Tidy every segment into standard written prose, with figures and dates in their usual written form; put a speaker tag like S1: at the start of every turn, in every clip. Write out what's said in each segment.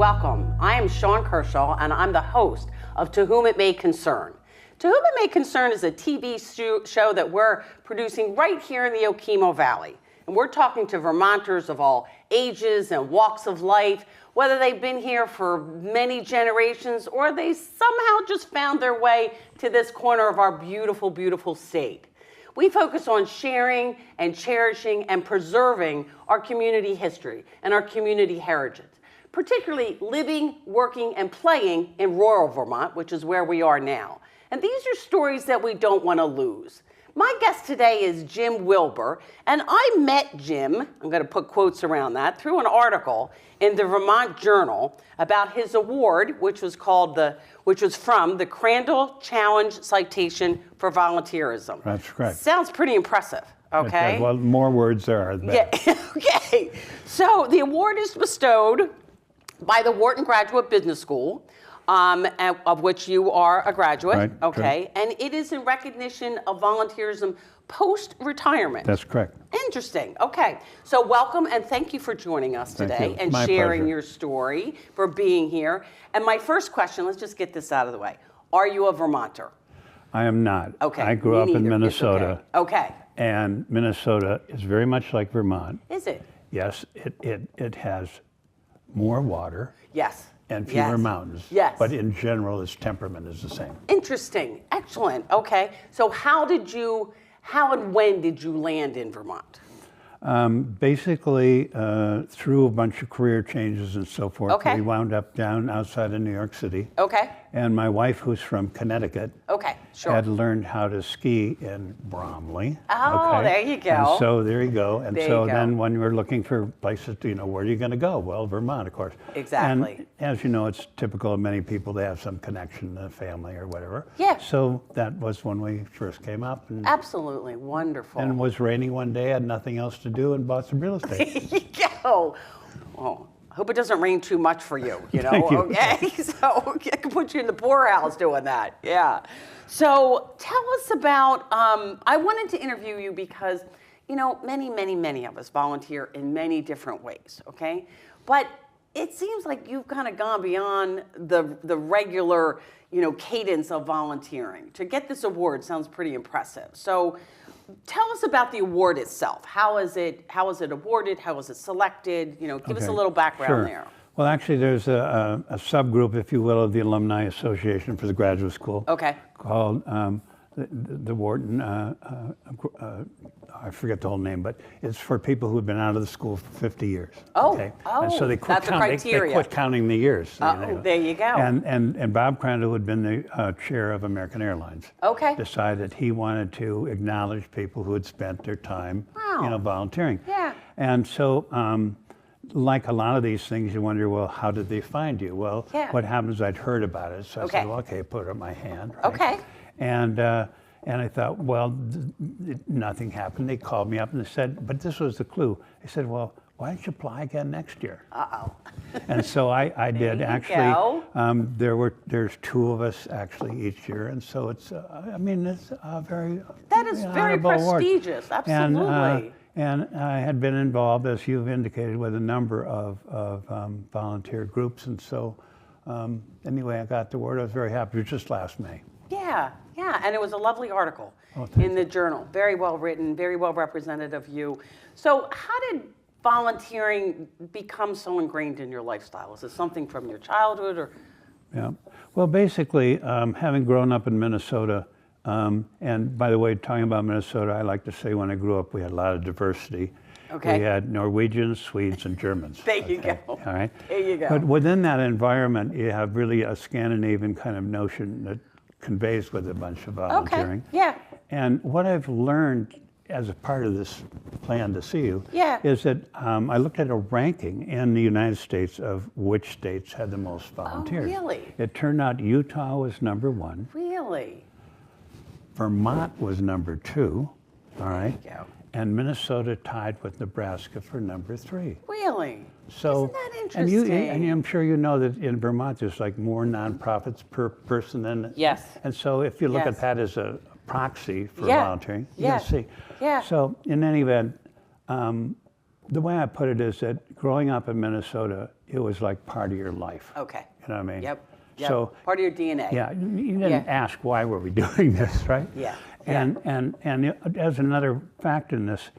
S1: welcome. I am Sean Kershaw, and I'm the host of To Whom It May Concern. To Whom It May Concern is a TV show that we're producing right here in the Okemo Valley. And we're talking to Vermonters of all ages and walks of life, whether they've been here for many generations or they somehow just found their way to this corner of our beautiful, beautiful state. We focus on sharing and cherishing and preserving our community history and our community heritage, particularly living, working, and playing in rural Vermont, which is where we are now. And these are stories that we don't want to lose. My guest today is Jim Wilbur, and I met Jim, I'm going to put quotes around that, through an article in the Vermont Journal about his award, which was from the Crandell Challenge Citation for Volunteerism.
S2: That's correct.
S1: Sounds pretty impressive, okay?
S2: Well, the more words there are, the better.
S1: Yeah, okay. So the award is bestowed by the Wharton Graduate Business School, of which you are a graduate,
S2: right,
S1: okay? Sure. And it is in recognition of volunteerism post-retirement.
S2: That's correct.
S1: Interesting, okay. So welcome and thank you for joining us today and
S2: My
S1: sharing
S2: pleasure.
S1: your story, for being here. And my first question, let's just get this out of the way. Are you a Vermonter?
S2: I am not.
S1: Okay.
S2: I grew up in
S1: neither.
S2: Minnesota.
S1: Okay.
S2: And Minnesota is very much like Vermont.
S1: Is it?
S2: Yes, it has more water.
S1: Yes.
S2: And fewer mountains.
S1: Yes.
S2: But in general, its temperament is the same.
S1: Interesting. Excellent. Okay. So how and when did you land in Vermont?
S2: Basically, through a bunch of career changes and so forth,
S1: Okay.
S2: we wound up down outside of New York City.
S1: Okay.
S2: And my wife, who's from Connecticut,
S1: Okay, sure.
S2: had learned how to ski in Bromley.
S1: Oh,
S2: okay?
S1: there you go.
S2: And so there you go. And
S1: There
S2: so
S1: you go.
S2: then when we were looking for places, where are you going to go? Well, Vermont, of course.
S1: Exactly.
S2: And as you know, it's typical of many people to have some connection to family or whatever.
S1: Yeah.
S2: So that was when we first came up. And,
S1: Absolutely wonderful.
S2: and it was raining one day, had nothing else to do, and bought some real estate.
S1: There you go. Oh, I hope it doesn't rain too much for you,
S2: Thank you.
S1: Okay? So I can put you in the poorhouse doing that. Yeah. So tell us about, I wanted to interview you because, many of us volunteer in many different ways, okay? But it seems like you've kind of gone beyond the regular, cadence of volunteering. To get this award sounds pretty impressive. So tell us about the award itself. How is it awarded? How is it selected? Give us a little background there.
S2: Well, actually, there's a subgroup, if you will, of the Alumni Association for the Graduate School.
S1: Okay.
S2: Called the Wharton, I forget the whole name, but it's for people who've been out of the school for 50 years.
S1: Oh,
S2: okay? And so they quit,
S1: that's the criteria.
S2: they quit counting the years.
S1: There you go.
S2: And Bob Crandell, who had been the chair of American Airlines,
S1: Okay.
S2: decided he wanted to acknowledge people who had spent their time, volunteering.
S1: Yeah.
S2: And so, like a lot of these things, you wonder, well, how did they find you? Well, what happens, I'd heard about it, so I said, well, okay, put it in my hand. Right?
S1: Okay.
S2: And I thought, well, nothing happened. They called me up and they said, but this was the clue. They said, well, why don't you apply again next year? Uh-oh. And so I did. Actually, there's two of us actually each year, and so it's it's a very
S1: that is very prestigious.
S2: Award.
S1: Absolutely.
S2: And I had been involved, as you've indicated, with a number of volunteer groups, and so anyway, I got the award. I was very happy. It was just last May.
S1: Yeah, and it was a lovely article in the journal. Very well written, very well represented of you. So how did volunteering become so ingrained in your lifestyle? Is it something from your childhood or?
S2: Yeah, well, basically, having grown up in Minnesota, and by the way, talking about Minnesota, I like to say when I grew up, we had a lot of diversity.
S1: Okay.
S2: We had Norwegians, Swedes, and Germans.
S1: There you go.
S2: All right.
S1: There you go.
S2: But within that environment, you have really a Scandinavian kind of notion that conveys with a bunch of volunteering.
S1: Okay. Yeah.
S2: And what I've learned as a part of this plan to see you is that I looked at a ranking in the United States of which states had the most volunteers.
S1: Oh, really?
S2: It turned out Utah was number 1.
S1: Really?
S2: Vermont was number 2. All right.
S1: There you go.
S2: And Minnesota tied with Nebraska for number 3.
S1: Really?
S2: So,
S1: isn't that interesting?
S2: And I'm sure you know that in Vermont there's like more nonprofits per person than.
S1: Yes.
S2: And so if you look at that as a proxy for volunteering, you can see.
S1: Yeah.
S2: So in any event, the way I put it is that growing up in Minnesota, it was like part of your life.
S1: Okay.
S2: You know what I mean?
S1: Yep. Yep.
S2: So
S1: part of your DNA.
S2: yeah, you didn't ask why were we doing this, right?
S1: Yeah.
S2: And as another fact in this,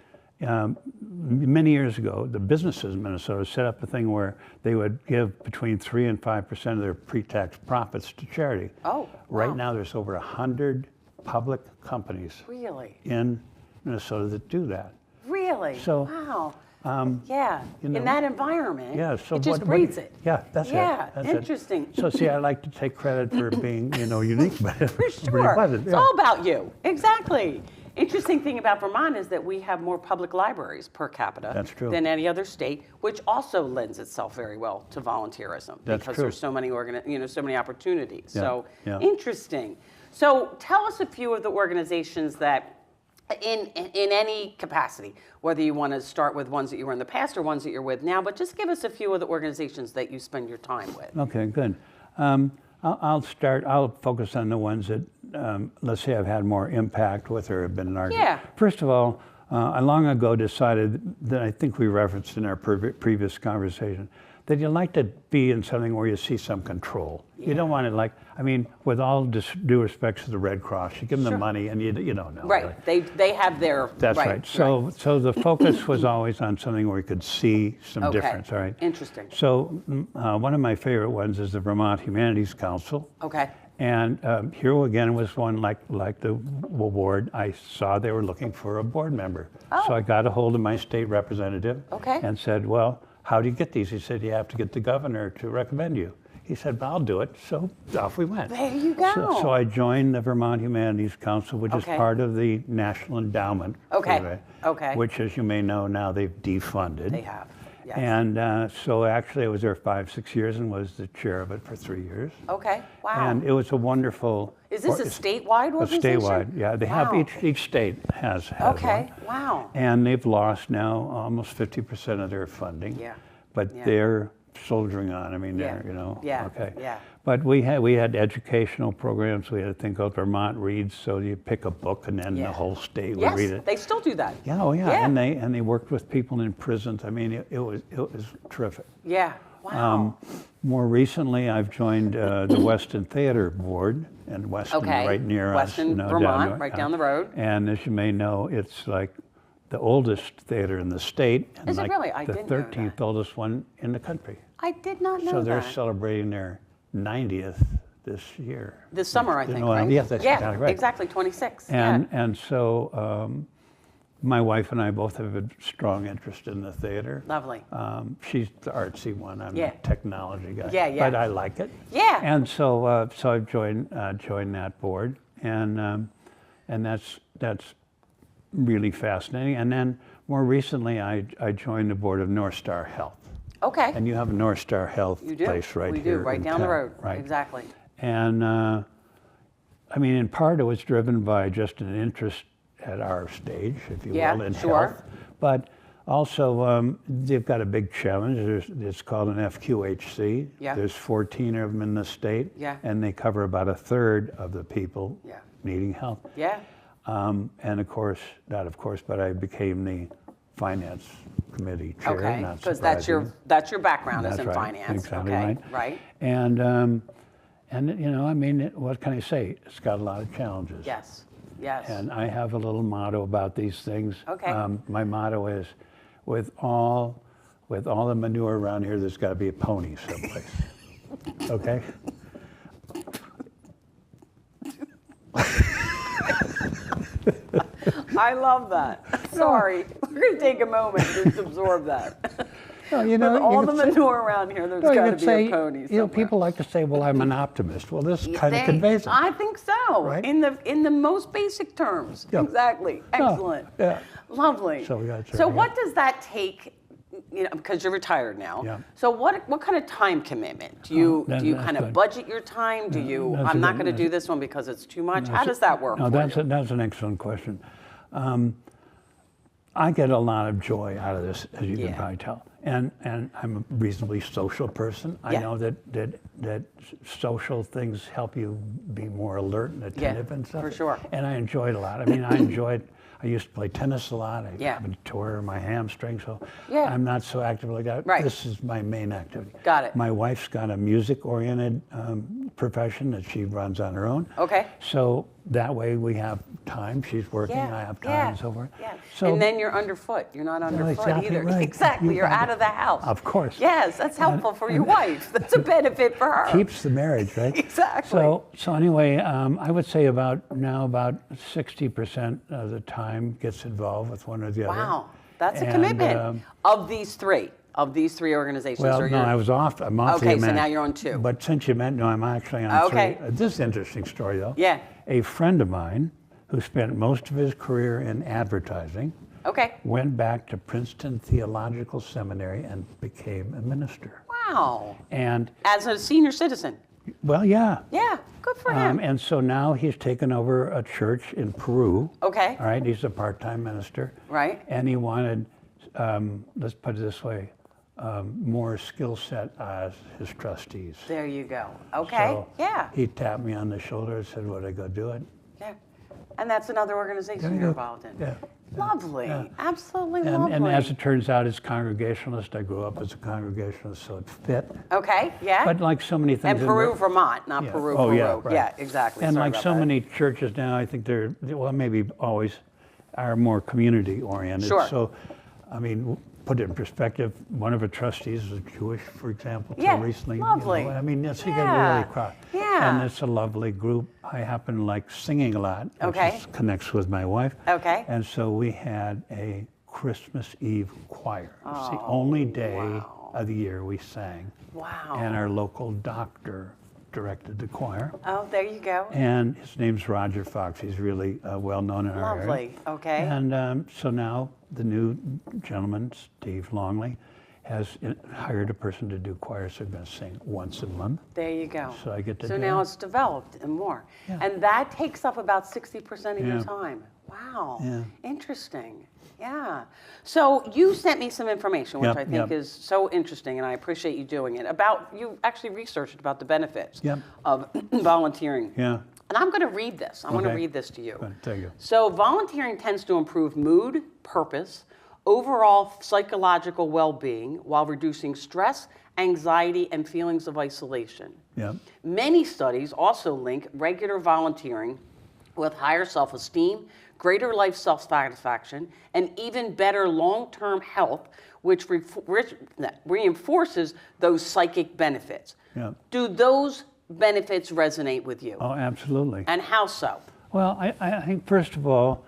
S2: many years ago, the businesses in Minnesota set up a thing where they would give between 3 and 5% of their pre-tax profits to charity.
S1: Oh, wow.
S2: Right now, there's over 100 public companies
S1: Really?
S2: in Minnesota that do that.
S1: Really?
S2: So,
S1: wow.
S2: you know,
S1: in that environment,
S2: yeah, so
S1: it just breeds it.
S2: Yeah, that's it.
S1: Yeah,
S2: That's
S1: interesting.
S2: It. So see, I like to take credit for being, unique, but
S1: For sure. It's all about you. Exactly. Interesting thing about Vermont is that we have more public libraries per capita
S2: That's true.
S1: than any other state, which also lends itself very well to volunteerism
S2: That's
S1: because
S2: true.
S1: there's so many so many opportunities.
S2: Yeah,
S1: So
S2: yeah.
S1: interesting. So tell us a few of the organizations that in any capacity, whether you want to start with ones that you were in the past or ones that you're with now, but just give us a few of the organizations that you spend your time with.
S2: Okay, good. I'll focus on the ones that, let's say I've had more impact with or have been an argument.
S1: Yeah.
S2: First of all, I long ago decided that I think we referenced in our previous conversation, that you like to be in something where you see some control. Yeah. You don't want to with all due respect to the Red Cross, you give them the money and you don't know.
S1: Right, really. They have their...
S2: That's right. So the focus was always on something where you could see some difference, all right?
S1: Interesting.
S2: So one of my favorite ones is the Vermont Humanities Council.
S1: Okay.
S2: And here again was one like the award. I saw they were looking for a board member.
S1: Oh.
S2: So I got a hold of my state representative and said, well, how do you get these? He said, you have to get the governor to recommend you. He said, well, I'll do it. So off we went.
S1: There you go.
S2: So I joined the Vermont Humanities Council, which is part of the National Endowment.
S1: Okay.
S2: Which, as you may know, now they've defunded.
S1: They have. Yes.
S2: And so actually I was there 5-6 years and was the chair of it for 3 years.
S1: Okay, wow.
S2: And it was a wonderful...
S1: Is this a statewide organization?
S2: A statewide, yeah. They have, each state has
S1: okay,
S2: one.
S1: wow.
S2: And they've lost now almost 50% of their funding.
S1: Yeah.
S2: But they're soldiering on. I mean, they're, okay.
S1: Yeah.
S2: But we had educational programs. We had a thing called Vermont Reads, so you pick a book and then the whole state would read it.
S1: Yes, they still do that.
S2: Yeah, oh yeah. And they worked with people in prisons. I mean, it was terrific.
S1: Yeah, wow.
S2: More recently, I've joined the Weston Theater Board, and Weston right near
S1: Weston,
S2: us.
S1: Vermont, right down the road.
S2: And as you may know, it's like the oldest theater in the state, and
S1: Is it really? I
S2: the
S1: didn't know
S2: 13th
S1: that.
S2: oldest one in the country.
S1: I did not know
S2: So they're
S1: that.
S2: celebrating their 90th this year.
S1: This summer, I think,
S2: Well,
S1: right?
S2: yes, that's exactly right.
S1: Exactly, 26.
S2: And so my wife and I both have a strong interest in the theater.
S1: Lovely.
S2: She's the artsy one. I'm the technology guy.
S1: Yeah.
S2: But I like it.
S1: Yeah.
S2: And so I've joined that board, and that's really fascinating. And then more recently, I joined the board of North Star Health.
S1: Okay.
S2: And you have a North Star Health place right
S1: we
S2: here.
S1: do, right
S2: in
S1: down the
S2: town,
S1: road.
S2: Right.
S1: Exactly.
S2: And in part it was driven by just an interest at our stage, if you will, in health. But also they've got a big challenge. It's called an FQHC.
S1: Yeah.
S2: There's 14 of them in the state.
S1: Yeah.
S2: And they cover about a third of the people needing health.
S1: Yeah.
S2: And but I became the finance committee chair.
S1: Okay,
S2: not
S1: because that's your background is
S2: That's
S1: in
S2: right,
S1: finance.
S2: exactly
S1: okay,
S2: right. And what can I say? It's got a lot of challenges.
S1: Yes.
S2: And I have a little motto about these things.
S1: Okay.
S2: My motto is, with all the manure around here, there's got to be a pony someplace. Okay.
S1: I love that. Sorry, we're going to take a moment to absorb that.
S2: Well,
S1: With all the manure around here, there's got to be a pony somewhere.
S2: People like to say, well, I'm an optimist. Well, this kind of conveys it.
S1: I think so,
S2: right?
S1: in the most basic terms.
S2: Yeah.
S1: Exactly. Excellent.
S2: Yeah.
S1: Lovely.
S2: So
S1: what does that take? Because you're retired now.
S2: Yeah.
S1: So what kind of time commitment? Do you kind of budget your time? Do you? I'm not going to do this one because it's too much. How does that work?
S2: No, that's an excellent question. I get a lot of joy out of this, as you can probably tell. And I'm a reasonably social person. I know that social things help you be more alert and attentive and stuff.
S1: For sure.
S2: And I enjoyed a lot. I mean, I used to play tennis a lot. I happened to tore my hamstring, so I'm not so active like that.
S1: Right.
S2: This is my main activity.
S1: Got it.
S2: My wife's got a music-oriented profession that she runs on her own.
S1: Okay.
S2: So that way we have time. She's working, I have time, and so forth.
S1: Yeah.
S2: So,
S1: and then you're underfoot. You're not underfoot
S2: exactly
S1: either.
S2: right.
S1: Exactly. You're out of the house.
S2: Of course.
S1: Yes, that's helpful for your wife. That's a benefit for her.
S2: Keeps the marriage, right?
S1: Exactly.
S2: So anyway, I would say about 60% of the time gets involved with one or the other.
S1: Wow, that's a commitment. Of these three organizations.
S2: Well, no, I'm off the Emeritus.
S1: Okay, so now you're on 2.
S2: But since you meant, no, I'm actually on 3. This is an interesting story, though.
S1: Yeah.
S2: A friend of mine who spent most of his career in advertising went back to Princeton Theological Seminary and became a minister.
S1: Wow.
S2: And
S1: as a senior citizen.
S2: Well, yeah.
S1: Yeah, good for him.
S2: And so now he's taken over a church in Peru.
S1: Okay.
S2: All right, he's a part-time minister.
S1: Right.
S2: And he wanted, let's put it this way, more skill set as his trustees.
S1: There you go. Okay.
S2: So he tapped me on the shoulder and said, would I go do it?
S1: Yeah. And that's another organization you're involved in.
S2: Yeah.
S1: Lovely.
S2: Yeah.
S1: Absolutely lovely.
S2: And as it turns out, it's Congregationalist. I grew up as a Congregationalist, so it fit.
S1: Okay, yeah.
S2: But like so many things.
S1: And Peru, Vermont, not Peru,
S2: oh,
S1: Peru.
S2: Yeah, right.
S1: Yeah, exactly.
S2: And
S1: Sorry
S2: like
S1: about
S2: so
S1: that.
S2: many churches now, I think they're, well, maybe always are more community oriented.
S1: Sure.
S2: So, I mean, put it in perspective, one of the trustees was Jewish, for example, till recently.
S1: Lovely.
S2: You know, I mean, you get really cross.
S1: Yeah.
S2: And it's a lovely group. I happen to like singing a lot, which connects with my wife.
S1: Okay.
S2: And so we had a Christmas Eve choir. It's the only day of the year we sang.
S1: Wow.
S2: And our local doctor directed the choir.
S1: Oh, there you go.
S2: And his name's Roger Fox. He's really well known in our area.
S1: Lovely. Okay.
S2: And so now the new gentleman, Steve Longley, has hired a person to do choir, so I'm going to sing once a month.
S1: There you go.
S2: So I get to
S1: So
S2: do
S1: now
S2: that.
S1: it's developed and more.
S2: Yeah.
S1: And that takes up about 60% of your
S2: Yeah.
S1: time. Wow.
S2: Yeah.
S1: Interesting. Yeah. So you sent me some information, which I think is so interesting, and I appreciate you doing it, about, you actually researched about the benefits of volunteering.
S2: Yeah.
S1: And I'm going to read this. I'm going to read this to you.
S2: Good, thank you.
S1: So volunteering tends to improve mood, purpose, overall psychological well-being while reducing stress, anxiety, and feelings of isolation.
S2: Yeah.
S1: Many studies also link regular volunteering with higher self-esteem, greater life self-satisfaction, and even better long-term health, which reinforces those psychic benefits.
S2: Yeah.
S1: Do those benefits resonate with you?
S2: Oh, absolutely.
S1: And how so?
S2: Well, I think first of all,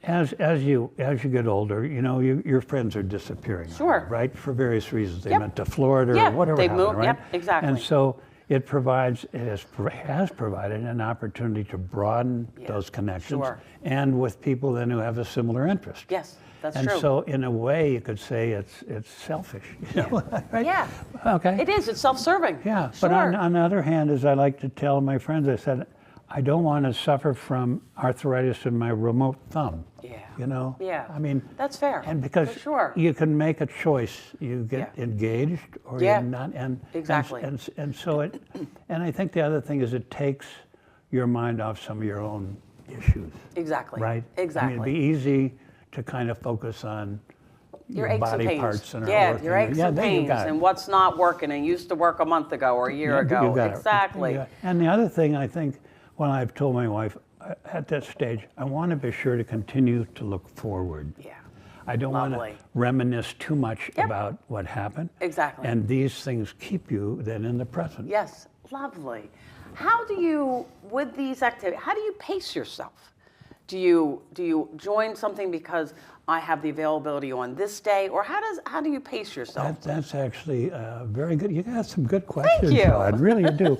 S2: as you get older, you know, your friends are disappearing.
S1: Sure.
S2: Right? For various reasons. They went to Florida or whatever
S1: they
S2: happened,
S1: moved.
S2: right?
S1: Yep, exactly.
S2: And so it has provided an opportunity to broaden those connections and with people then who have a similar interest.
S1: Yes, that's
S2: and
S1: true.
S2: And so in a way you could say it's selfish. You know, right?
S1: Yeah.
S2: Okay.
S1: It is. It's self-serving.
S2: Yeah.
S1: Sure.
S2: But on the other hand, as I like to tell my friends, I said, I don't want to suffer from arthritis in my remote thumb.
S1: Yeah.
S2: You know?
S1: Yeah.
S2: I mean,
S1: that's fair.
S2: And because
S1: for sure.
S2: you can make a choice, you get engaged or you're not. And
S1: exactly.
S2: And so it, and I think the other thing is it takes your mind off some of your own issues.
S1: Exactly.
S2: Right?
S1: Exactly.
S2: I mean, it'd be easy to kind of focus on
S1: your aches
S2: body
S1: and pains.
S2: parts and
S1: your aches and pains and what's not working and used to work a month ago or a year ago.
S2: You got
S1: exactly.
S2: It. And the other thing I think, when I've told my wife at that stage, I want to be sure to continue to look forward.
S1: Yeah.
S2: I don't want to reminisce too much about what happened.
S1: Exactly.
S2: And these things keep you then in the present.
S1: Yes, lovely. How do you, with these activities, how do you pace yourself? Do you join something because I have the availability on this day, or how do you pace yourself?
S2: That's actually very good. You got some good questions.
S1: Thank you.
S2: I really do.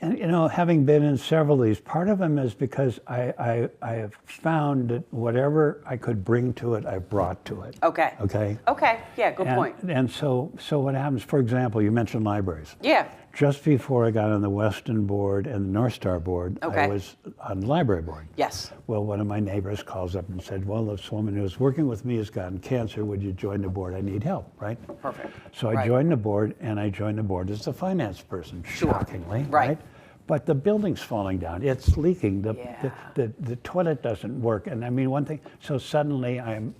S2: And you know, having been in several of these, part of them is because I have found that whatever I could bring to it, I brought to it.
S1: Okay.
S2: Okay.
S1: Okay. Yeah. Good point.
S2: And so what happens? For example, you mentioned libraries.
S1: Yeah.
S2: Just before I got on the Weston board and the North Star board,
S1: Okay.
S2: I was on the library board.
S1: Yes.
S2: Well, one of my neighbors calls up and said, well, this woman who's working with me has gotten cancer. Would you join the board? I need help, right?
S1: Perfect.
S2: So I
S1: Right.
S2: joined the board, and I joined the board as the finance person, shockingly,
S1: Right.
S2: But the building's falling down. It's leaking.
S1: Yeah.
S2: The toilet doesn't work. And I mean, one thing, so suddenly I'm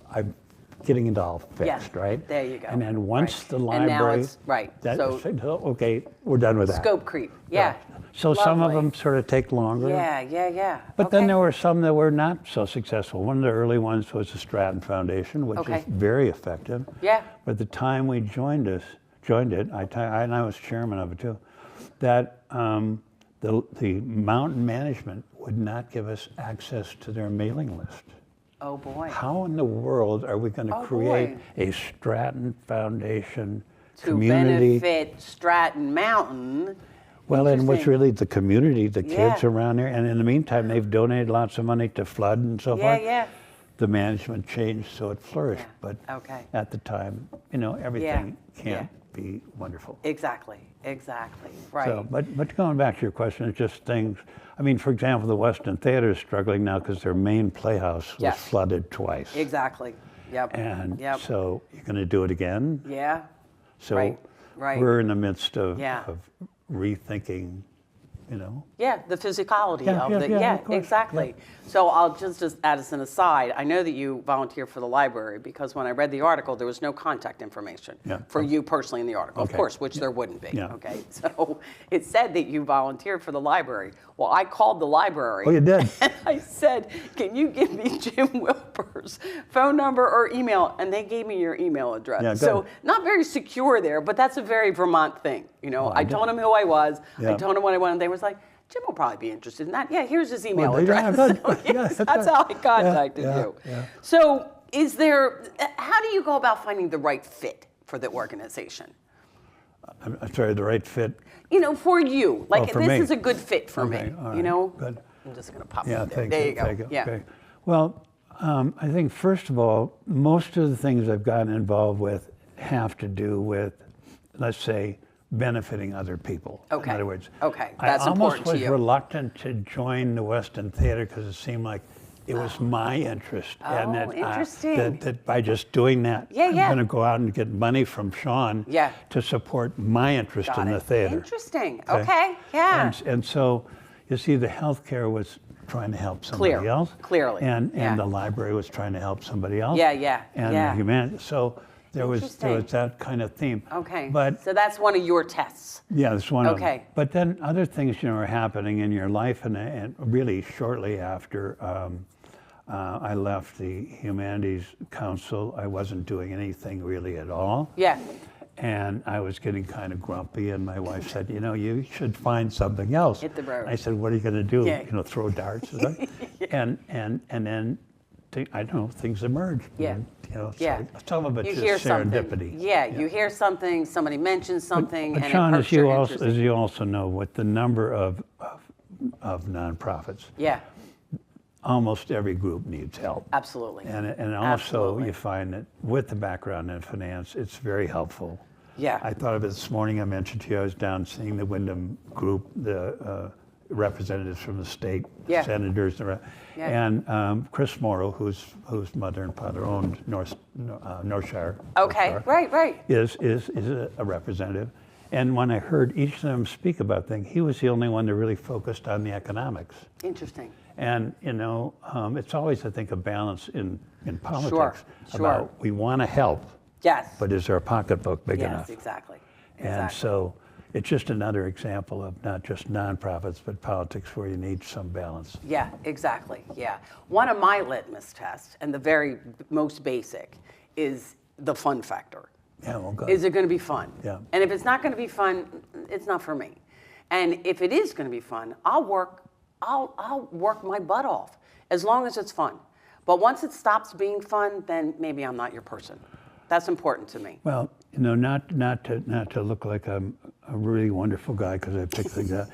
S2: getting it all fixed, right?
S1: There you go.
S2: And then once the
S1: And
S2: library,
S1: now it's, right.
S2: okay, we're done with that.
S1: Scope creep. Yeah.
S2: So some of
S1: Lovely.
S2: them sort of take longer.
S1: Yeah.
S2: But then there were some that were not so successful. One of the early ones was the Stratton Foundation, which
S1: Okay.
S2: is very effective.
S1: Yeah.
S2: But the time we joined it, and I was chairman of it too, that the mountain management would not give us access to their mailing list.
S1: Oh boy.
S2: How in the world are we going to
S1: Oh,
S2: create
S1: boy.
S2: a Stratton Foundation
S1: To
S2: community?
S1: benefit Stratton Mountain.
S2: Well, and what's
S1: Interesting.
S2: really the community, the kids
S1: Yeah.
S2: around there, and in the meantime, they've donated lots of money to flood and so forth.
S1: Yeah.
S2: The management changed, so it flourished.
S1: Yeah.
S2: But
S1: Okay.
S2: at the time, everything can't be wonderful.
S1: Exactly. Right.
S2: So, but going back to your question, it's just things. I mean, for example, the Weston Theater is struggling now because their main playhouse was
S1: Yes.
S2: flooded twice.
S1: Exactly. Yep.
S2: And
S1: Yep.
S2: so you're going to do it again.
S1: Yeah.
S2: So
S1: Right.
S2: we're in the midst of rethinking,
S1: Yeah, the physicality
S2: Yeah,
S1: of
S2: yeah,
S1: it.
S2: yeah,
S1: Yeah,
S2: of course.
S1: exactly. So I'll just add as an aside, I know that you volunteer for the library because when I read the article, there was no contact information
S2: Yeah.
S1: for you personally in the article, of
S2: Okay.
S1: course, which there wouldn't be.
S2: Yeah.
S1: Okay, so it said that you volunteered for the library. Well, I called the library.
S2: Oh, you did?
S1: And I said, can you give me Jim Wilbur's phone number or email? And they gave me your email address.
S2: Yeah,
S1: so
S2: good.
S1: not very secure there, but that's a very Vermont thing. I told him who I was.
S2: Yeah.
S1: I told him what I wanted. They was like, Jim will probably be interested in that. Yeah, here's his email
S2: Well, yeah,
S1: address.
S2: good.
S1: So,
S2: Yeah,
S1: yes,
S2: that's
S1: that's
S2: good.
S1: how I contacted
S2: Yeah,
S1: you.
S2: yeah.
S1: So how do you go about finding the right fit for the organization?
S2: I'm sorry, the right fit.
S1: For you. Like,
S2: for
S1: this
S2: me.
S1: is a good fit for
S2: Okay,
S1: me.
S2: all right, good.
S1: I'm just going to pop
S2: Yeah,
S1: it there.
S2: thank
S1: There
S2: you.
S1: you go.
S2: Thank you.
S1: Yeah.
S2: Okay. Well, I think first of all, most of the things I've gotten involved with have to do with, let's say, benefiting other people.
S1: Okay.
S2: In other words,
S1: Okay, that's important
S2: I almost
S1: to
S2: was
S1: you.
S2: reluctant to join the Weston Theater because it seemed like it was my interest, and
S1: Oh, interesting.
S2: that by just doing that,
S1: Yeah,
S2: I'm
S1: yeah.
S2: going to go out and get money from Sean
S1: Yeah.
S2: to support my interest
S1: Got
S2: in
S1: it.
S2: the theater.
S1: Interesting. Okay. Yeah.
S2: And so, you see, the healthcare was trying to help somebody else.
S1: Clearly.
S2: And
S1: Yeah.
S2: the library was trying to help somebody else.
S1: Yeah.
S2: And
S1: yeah.
S2: humanity. So there was
S1: Interesting.
S2: that kind of theme.
S1: Okay.
S2: But
S1: so that's one of your tests.
S2: yeah, that's one of them.
S1: Okay.
S2: But then other things, are happening in your life, and really shortly after I left the Humanities Council, I wasn't doing anything really at all.
S1: Yeah.
S2: And I was getting kind of grumpy, and my wife said, you should find something else.
S1: Hit the road.
S2: I said, what are you going to do?
S1: Yeah.
S2: Throw darts? And then, I don't know, things emerge.
S1: Yeah.
S2: So
S1: Yeah.
S2: some of it's
S1: You
S2: just
S1: hear
S2: serendipity.
S1: something. Yeah, you hear something, somebody mentions something,
S2: But
S1: and
S2: Sean,
S1: it
S2: as
S1: perks your
S2: you
S1: interest.
S2: also know, with the number of nonprofits,
S1: Yeah,
S2: almost every group needs help.
S1: absolutely.
S2: And also
S1: Absolutely.
S2: you find that with the background in finance, it's very helpful.
S1: Yeah.
S2: I thought of it this morning. I mentioned to you I was down seeing the Wyndham group, the representatives from the state,
S1: Yeah.
S2: senators,
S1: Yeah.
S2: and Chris Morrow, whose mother and father owned Northshire.
S1: Okay, right.
S2: Is a representative. And when I heard each of them speak about things, he was the only one that really focused on the economics.
S1: Interesting.
S2: And it's always, I think, a balance in politics
S1: Sure.
S2: about we want to help,
S1: Yes.
S2: but is our pocketbook big
S1: yes,
S2: enough?
S1: exactly.
S2: And so it's just another example of not just nonprofits, but politics where you need some balance.
S1: Yeah, exactly. Yeah. One of my litmus tests, and the very most basic, is the fun factor.
S2: Yeah, well, good.
S1: Is it going to be fun?
S2: Yeah.
S1: And if it's not going to be fun, it's not for me. And if it is going to be fun, I'll work my butt off as long as it's fun. But once it stops being fun, then maybe I'm not your person. That's important to me.
S2: Well, not to look like I'm a really wonderful guy because I picked things out.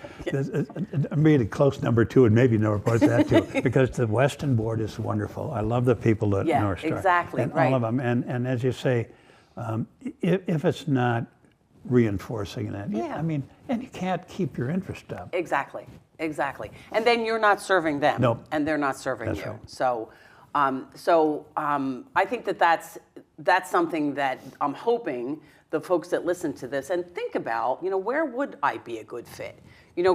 S2: I'm really close number 2, and maybe number 4 is that too, because the Weston board is wonderful. I love the people at
S1: Yeah,
S2: North Star.
S1: exactly,
S2: and
S1: right.
S2: all of them. And as you say, if it's not reinforcing that.
S1: Yeah.
S2: I mean, and you can't keep your interest up.
S1: Exactly, exactly. And then you're not serving them.
S2: Nope.
S1: And they're not serving
S2: That's
S1: you.
S2: right.
S1: So, I think that's something that I'm hoping the folks that listen to this and think about, where would I be a good fit?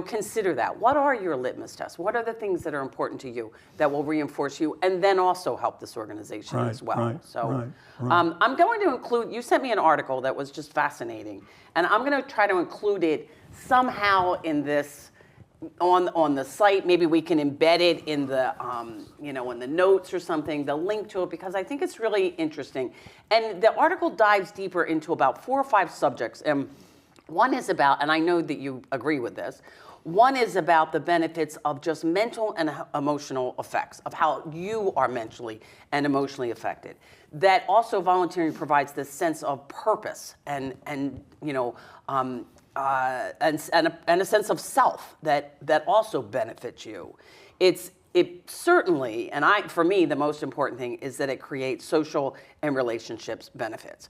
S1: Consider that. What are your litmus tests? What are the things that are important to you that will reinforce you and then also help this organization as well?
S2: Right.
S1: I'm going to include, you sent me an article that was just fascinating, and I'm going to try to include it somehow in this, on the site. Maybe we can embed it in the, in the notes or something, the link to it, because I think it's really interesting. And the article dives deeper into about 4 or 5 subjects. And one is about, and I know that you agree with this, one is about the benefits of just mental and emotional effects, of how you are mentally and emotionally affected. That also volunteering provides this sense of purpose and a sense of self that also benefits you. It certainly, and for me, the most important thing is that it creates social and relationships benefits.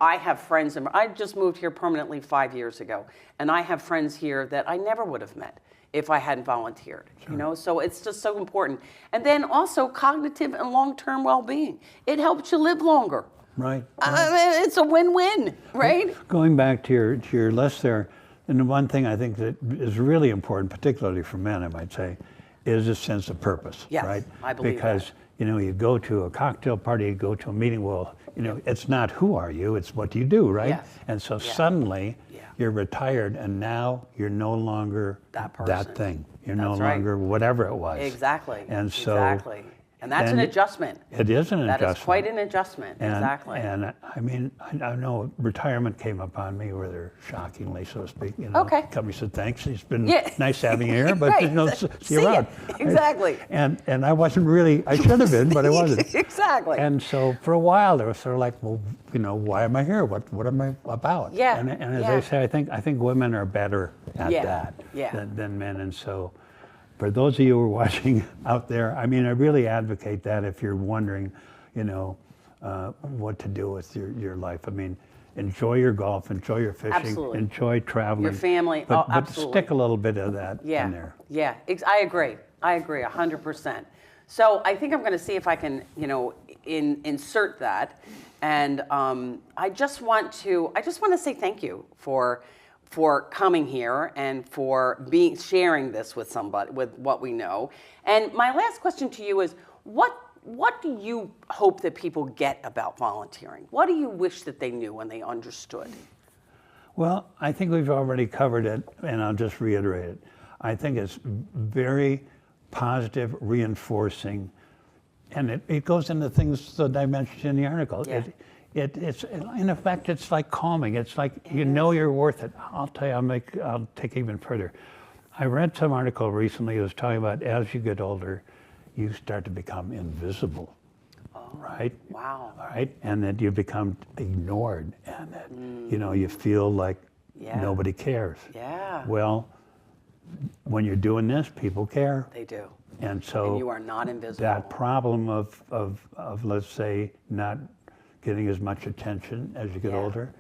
S1: I have friends, and I just moved here permanently 5 years ago, and I have friends here that I never would have met if I hadn't volunteered.
S2: Sure.
S1: So it's just so important. And then also cognitive and long-term well-being. It helps you live longer.
S2: Right.
S1: It's a win-win, right?
S2: Going back to your list there, and the one thing I think that is really important, particularly for men, I might say, is a sense of purpose.
S1: Yes,
S2: right?
S1: I believe
S2: because you go to a cocktail party, you go to a meeting. Well, it's not who are you, it's what do you do, right?
S1: Yes.
S2: And so suddenly you're retired, and now you're no longer
S1: that person.
S2: that thing. You're
S1: That's
S2: no
S1: right.
S2: longer whatever it was.
S1: Exactly.
S2: And so
S1: exactly. And that's an adjustment.
S2: It is an adjustment.
S1: That is quite an adjustment. Exactly.
S2: And I mean, I know retirement came upon me rather shockingly, so to speak.
S1: Okay.
S2: Company said, thanks, it's been
S1: Yeah.
S2: nice having you here, but
S1: Right.
S2: see you around.
S1: Exactly.
S2: And I wasn't really, I should have been, but I wasn't.
S1: Exactly.
S2: And so for a while, they were sort of like, well, why am I here? What am I about?
S1: Yeah.
S2: And as I say, I think women are better at that than men. And so for those of you who are watching out there, I mean, I really advocate that if you're wondering, what to do with your life. I mean, enjoy your golf, enjoy your fishing,
S1: Absolutely.
S2: enjoy traveling.
S1: Your family,
S2: but
S1: absolutely.
S2: stick a little bit of that in there.
S1: Yeah, I agree 100%. So I think I'm going to see if I can, insert that. And I just want to say thank you for coming here and for sharing this with somebody, with what we know. And my last question to you is, what do you hope that people get about volunteering? What do you wish that they knew and they understood?
S2: Well, I think we've already covered it, and I'll just reiterate it. I think it's very positive, reinforcing, and it goes into things that I mentioned in the article.
S1: Yeah.
S2: It's in effect, it's like calming. It's like you're worth it. I'll tell you, I'll take it even further. I read some article recently. It was talking about as you get older, you start to become invisible, right?
S1: Wow.
S2: All right, and that you become ignored, and that you feel like nobody cares.
S1: Yeah.
S2: Well, when you're doing this, people care.
S1: They do.
S2: And so
S1: And you are not invisible.
S2: that problem of let's say not getting as much attention as you get older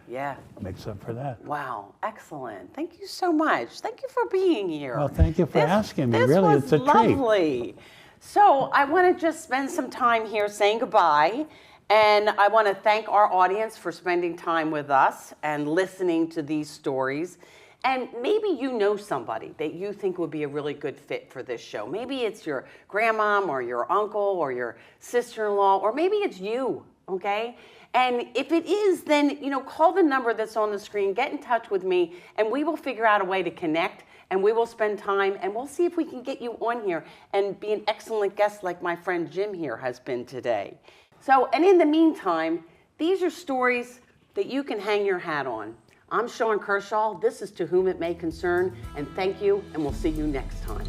S2: makes up for that.
S1: Wow, excellent. Thank you so much. Thank you for being here.
S2: Well, thank you for asking me.
S1: This
S2: Really,
S1: was
S2: it's a treat.
S1: lovely. So I want to just spend some time here saying goodbye. And I want to thank our audience for spending time with us and listening to these stories. And maybe you know somebody that you think would be a really good fit for this show. Maybe it's your grandmom or your uncle or your sister-in-law, or maybe it's you, okay? And if it is, then call the number that's on the screen, get in touch with me, and we will figure out a way to connect, and we will spend time, and we'll see if we can get you on here and be an excellent guest like my friend Jim here has been today. So, and in the meantime, these are stories that you can hang your hat on. I'm Shawn Kershaw. This is To Whom It May Concern, and thank you, and we'll see you next time.